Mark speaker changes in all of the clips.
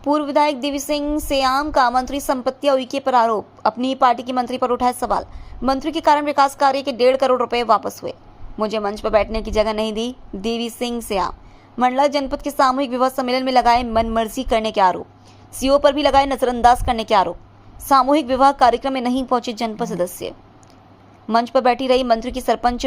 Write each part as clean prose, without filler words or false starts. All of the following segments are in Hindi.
Speaker 1: पूर्व विधायक देवी सिंह सेयाम का मंत्री संपत्ति उइके पर आरोप। अपनी पार्टी की मंत्री पर उठाए सवाल। मंत्री के कारण विकास कार्य के 1.5 करोड़ रुपए वापस हुए। मुझे मंच पर बैठने की जगह नहीं दी, देवी सिंह सेयाम। मंडला जनपद के सामूहिक विवाह सम्मेलन में लगाए मनमर्जी करने के आरोप। सीओ पर भी लगाए नजरअंदाज करने के आरोप। सामूहिक विवाह कार्यक्रम में नहीं पहुंचे जनपद सदस्य। मंच पर बैठी रही मंत्री की सरपंच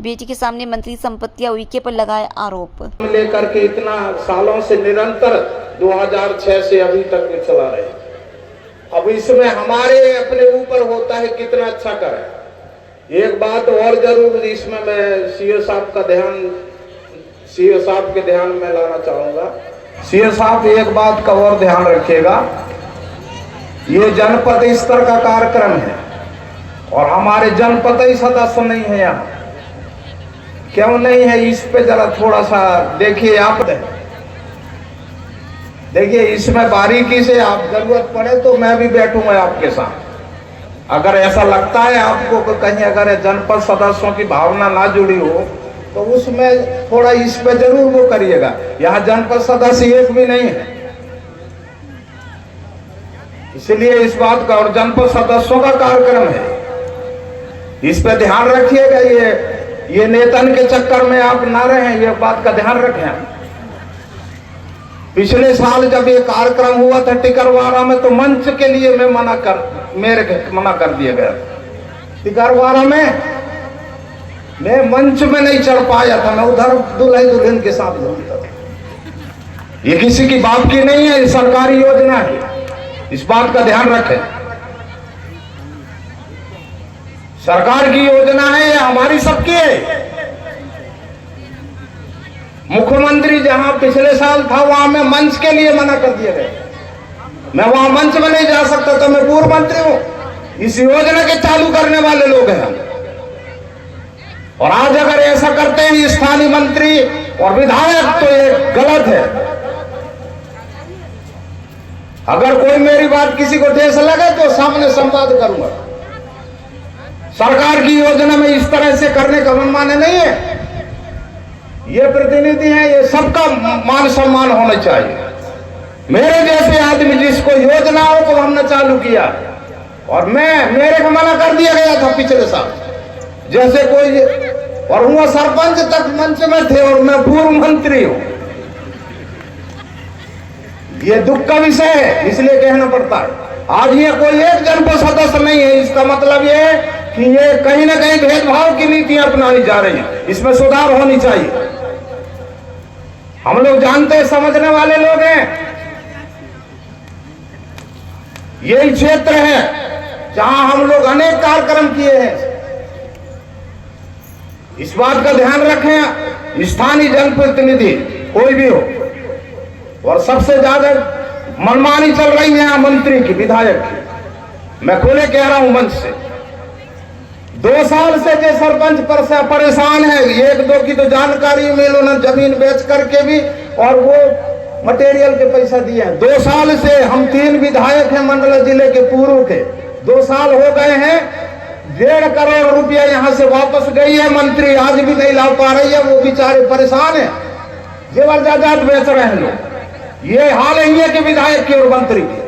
Speaker 1: बेटी के सामने मंत्री संपत्ति उइके पर लगाए आरोप।
Speaker 2: लेकर के इतना सालों से निरंतर 2006 से अभी तक चला रहे। अब इसमें हमारे अपने ऊपर होता है कितना अच्छा करें। एक बात और जरूर इसमें मैं सीओ साहब के ध्यान में लाना चाहूंगा। सीओ साहब एक बात का और ध्यान रखिएगा, ये जनपद स्तर का कार्यक्रम है और हमारे जनपद ही सदस्य नहीं है। यहाँ क्यों नहीं है, इस पे जरा थोड़ा सा देखिए। आप देखिए इसमें बारीकी से, आप जरूरत पड़े तो मैं भी बैठूंगा आपके साथ। अगर ऐसा लगता है आपको कि कहीं अगर जनपद सदस्यों की भावना ना जुड़ी हो तो उसमें थोड़ा इस पे जरूर वो करिएगा। यहाँ जनपद सदस्य एक भी नहीं है, इसलिए इस बात का, और जनपद सदस्यों का कार्यक्रम है, इस पे ध्यान रखिएगा। ये नेतन के चक्कर में आप ना रहें, ये बात का ध्यान रखें। पिछले साल जब ये कार्यक्रम हुआ था टिकरवाड़ा में, तो मंच के लिए मैं मना कर दिया गया। टिकरवाड़ा में मैं मंच में नहीं चढ़ पाया था, मैं उधर दुल्हन दुल्हन के साथ घूमता था। ये किसी की बाप की नहीं है, ये सरकारी योजना है, इस बात का ध्यान रखें। सरकार की योजना है, हमारी सबकी है। मुख्यमंत्री जहां पिछले साल था वहां मैं मंच के लिए मना कर दिया गया। मैं वहां मंच में नहीं जा सकता था, मैं पूर्व मंत्री हूं। इस योजना के चालू करने वाले लोग हैं हम। और आज अगर ऐसा करते हैं स्थानीय मंत्री और विधायक तो ये गलत है। अगर कोई मेरी बात किसी को ठेस लगे तो सामने संवाद करूंगा। सरकार की योजना में इस तरह से करने का मनमाने नहीं है। ये प्रतिनिधि हैं, ये सबका मान सम्मान होना चाहिए। मेरे जैसे आदमी जिसको योजनाओं को हमने चालू किया, और मेरे को मना कर दिया गया था पिछले साल, जैसे कोई, और हुआ सरपंच तक मंच में थे और मैं पूर्व मंत्री हूं। ये दुख का विषय है, इसलिए कहना पड़ता है। आज ये कोई एक जनपद सदस्य नहीं है, इसका मतलब ये है कि ये कहीं ना कहीं भेदभाव की नीतियां अपनाई जा रही हैं। इसमें सुधार होनी चाहिए। हम लोग जानते हैं, समझने वाले लोग हैं। यही क्षेत्र है जहां हम लोग अनेक कार्यक्रम किए हैं। इस बात का ध्यान रखें, स्थानीय जनप्रतिनिधि कोई भी हो। और सबसे ज्यादा मनमानी चल रही है मंत्री की, विधायक की। मैं खुले कह रहा हूं मंच से। 2 साल से जो सरपंच पर से परेशान है, 1-2 की तो जानकारी मिली, उन्होंने जमीन बेच करके भी और वो मटेरियल के पैसा दिए हैं। 2 साल से हम 3 विधायक हैं मंडला जिले के पूर्व के। 2 साल हो गए हैं, 1.5 करोड़ रुपया यहाँ से वापस गई है। मंत्री आज भी नहीं ला पा रही है, वो बेचारे परेशान है। जेवर जायदाद बेच रहे हैं लोग। ये हाल है कि विधायक की और मंत्री की।